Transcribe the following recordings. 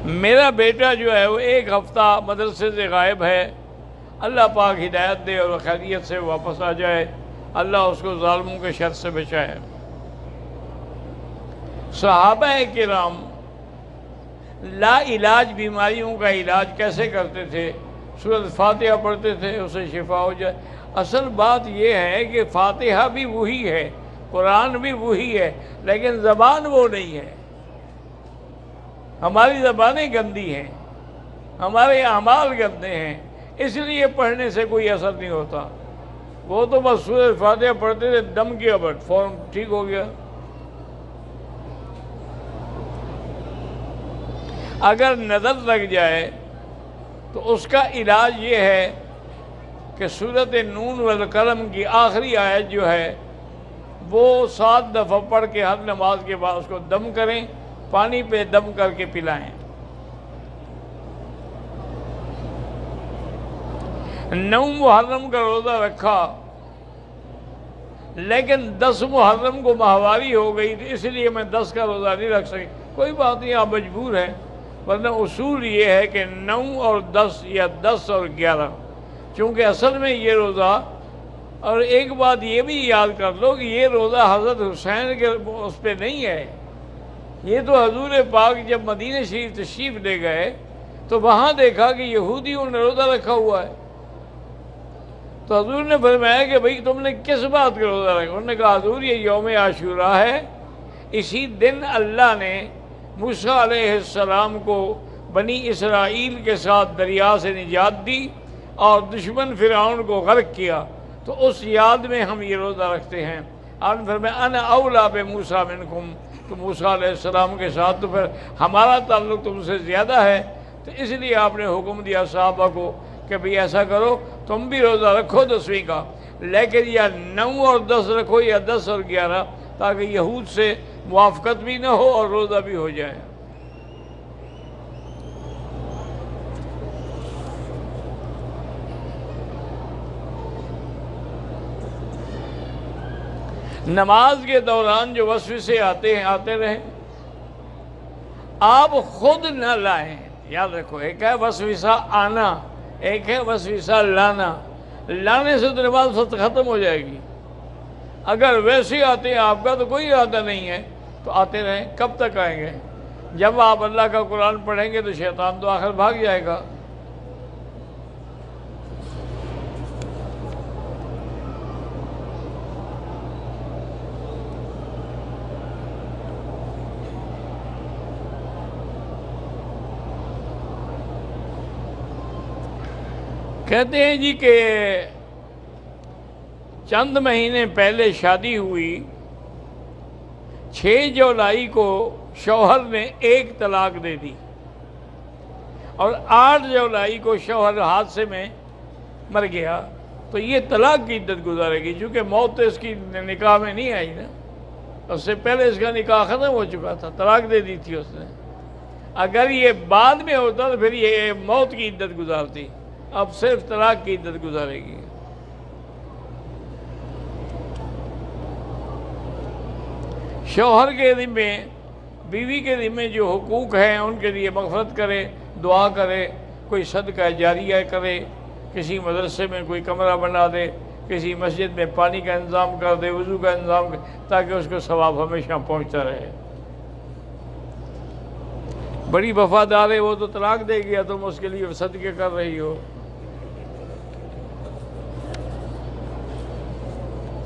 میرا بیٹا جو ہے وہ 1 ہفتہ مدرسے سے غائب ہے، اللہ پاک ہدایت دے اور خیریت سے واپس آ جائے، اللہ اس کو ظالموں کے شر سے بچائے۔ صحابہ کرام لا علاج بیماریوں کا علاج کیسے کرتے تھے؟ سورۃ فاتحہ پڑھتے تھے، اسے شفا ہو جائے۔ اصل بات یہ ہے کہ فاتحہ بھی وہی ہے، قرآن بھی وہی ہے، لیکن زبان وہ نہیں ہے۔ ہماری زبانیں گندی ہیں، ہمارے اعمال گندے ہیں، اس لیے پڑھنے سے کوئی اثر نہیں ہوتا۔ وہ تو بس سورۃ فاتحہ پڑھتے تھے، دم کیا بٹ فوراً ٹھیک ہو گیا۔ اگر نظر لگ جائے تو اس کا علاج یہ ہے کہ سورۃ نون والقلم کی آخری آیت جو ہے وہ 7 دفعہ پڑھ کے ہر نماز کے بعد اس کو دم کریں، پانی پہ دم کر کے پلائیں۔ 9 محرم کا روزہ رکھا لیکن 10 محرم کو ماہواری ہو گئی، تو اس لیے میں 10 کا روزہ نہیں رکھ سکی۔ کوئی بات نہیں، آپ مجبور ہیں، ورنہ اصول یہ ہے کہ 9 اور 10 یا 10 اور 11، چونکہ اصل میں یہ روزہ، اور ایک بات یہ بھی یاد کر لو کہ یہ روزہ حضرت حسین کے اس پہ نہیں ہے، یہ تو حضور پاک جب مدینہ شریف تشریف لے گئے تو وہاں دیکھا کہ یہودیوں نے روزہ رکھا ہوا ہے، تو حضور نے فرمایا کہ بھئی تم نے کس بات کا روزہ رکھا؟ انہوں نے کہا حضور یہ یوم عاشوراء ہے، اسی دن اللہ نے موسیٰ علیہ السلام کو بنی اسرائیل کے ساتھ دریا سے نجات دی اور دشمن فرعون کو غرق کیا، تو اس یاد میں ہم یہ روزہ رکھتے ہیں۔ آپ نے فرمایا انا اولا بموسیٰ منکم، تو موسیٰ علیہ السلام کے ساتھ تو پھر ہمارا تعلق تم سے زیادہ ہے، تو اس لیے آپ نے حکم دیا صحابہ کو کہ بھئی ایسا کرو تم بھی روزہ رکھو 10ویں کا، لیکن یا 9 اور 10 رکھو یا 10 اور 11، تاکہ یہود سے موافقت بھی نہ ہو اور روزہ بھی ہو جائے۔ نماز کے دوران جو وسوسے آتے رہیں، آپ خود نہ لائیں۔ یاد رکھو، ایک ہے وسوسہ آنا، ایک ہے وسوسہ لانا۔ لانے سے تو نماز ختم ہو جائے گی۔ اگر ویسے آتے ہیں، آپ کا تو کوئی ارادہ نہیں ہے، تو آتے رہیں۔ کب تک آئیں گے؟ جب آپ اللہ کا قرآن پڑھیں گے تو شیطان تو آخر بھاگ جائے گا۔ کہتے ہیں جی کہ چند مہینے پہلے شادی ہوئی، 6 جولائی کو شوہر نے 1 طلاق دے دی اور 8 جولائی کو شوہر حادثے میں مر گیا، تو یہ طلاق کی عدت گزارے گی، چونکہ موت تو اس کی نکاح میں نہیں آئی نا، اس سے پہلے اس کا نکاح ختم ہو چکا تھا، طلاق دے دی تھی اس نے۔ اگر یہ بعد میں ہوتا تو پھر یہ موت کی عدت گزارتی، اب صرف طلاق کی عدت گزارے گی۔ شوہر کے ذمے، بیوی کے ذمے جو حقوق ہیں ان کے لیے مغفرت کرے، دعا کرے، کوئی صدقہ جاریہ کرے، کسی مدرسے میں کوئی کمرہ بنا دے، کسی مسجد میں پانی کا انتظام کر دے، وضو کا انتظام کر، تاکہ اس کو ثواب ہمیشہ پہنچتا رہے۔ بڑی وفادار ہے، وہ تو طلاق دے گیا، تم اس کے لیے صدقے کر رہی ہو۔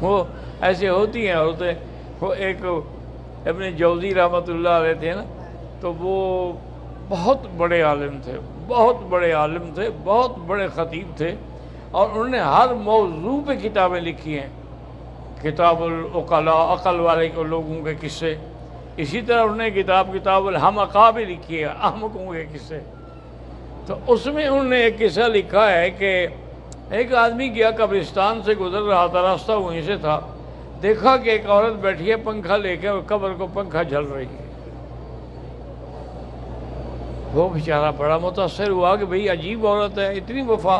وہ ایسے ہوتی ہیں عورتیں۔ وہ ایک ابن جوزی رحمۃ اللہ علیہ تھے نا، تو وہ بہت بڑے عالم تھے، بہت بڑے عالم تھے، بہت بڑے خطیب تھے، اور انہوں نے ہر موضوع پہ کتابیں لکھی ہیں، کتاب العقلاء، عقل والے لوگوں کے قصے۔ اسی طرح انہوں نے کتاب الحمقاء بھی لکھی ہے، احمقوں کے قصے۔ تو اس میں انہوں نے ایک قصہ لکھا ہے کہ ایک آدمی گیا، قبرستان سے گزر رہا تھا، راستہ وہیں سے تھا، دیکھا کہ ایک عورت بیٹھی ہے پنکھا لے کے اور قبر کو پنکھا جھل رہی ہے۔ وہ بیچارہ بڑا متاثر ہوا کہ بھئی عجیب عورت ہے، اتنی وفا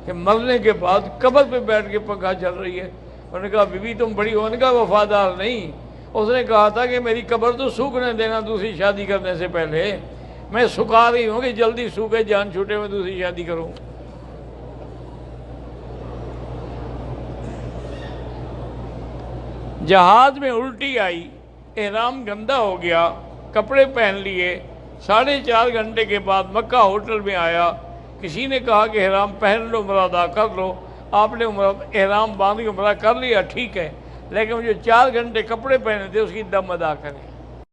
کہ مرنے کے بعد قبر پہ بیٹھ کے پنکھا جھل رہی ہے۔ انہوں نے کہا بی بی تم بڑی ہو؟ انہوں نے کہا وفادار نہیں، اس نے کہا تھا کہ میری قبر تو سوکھنے دینا دوسری شادی کرنے سے پہلے، میں سکھا رہی ہوں کہ جلدی سوکھے جان چھوٹے میں دوسری شادی کروں. جہاز میں الٹی آئی، احرام گندا ہو گیا، کپڑے پہن لیے، 4.5 گھنٹے کے بعد مکہ ہوٹل میں آیا. کسی نے کہا کہ احرام پہن لو، عمرہ ادا کر لو. آپ نے احرام باندھ کے عمرہ کر لیا، ٹھیک ہے، لیکن جو 4 گھنٹے کپڑے پہنے تھے اس کی دم ادا کریں.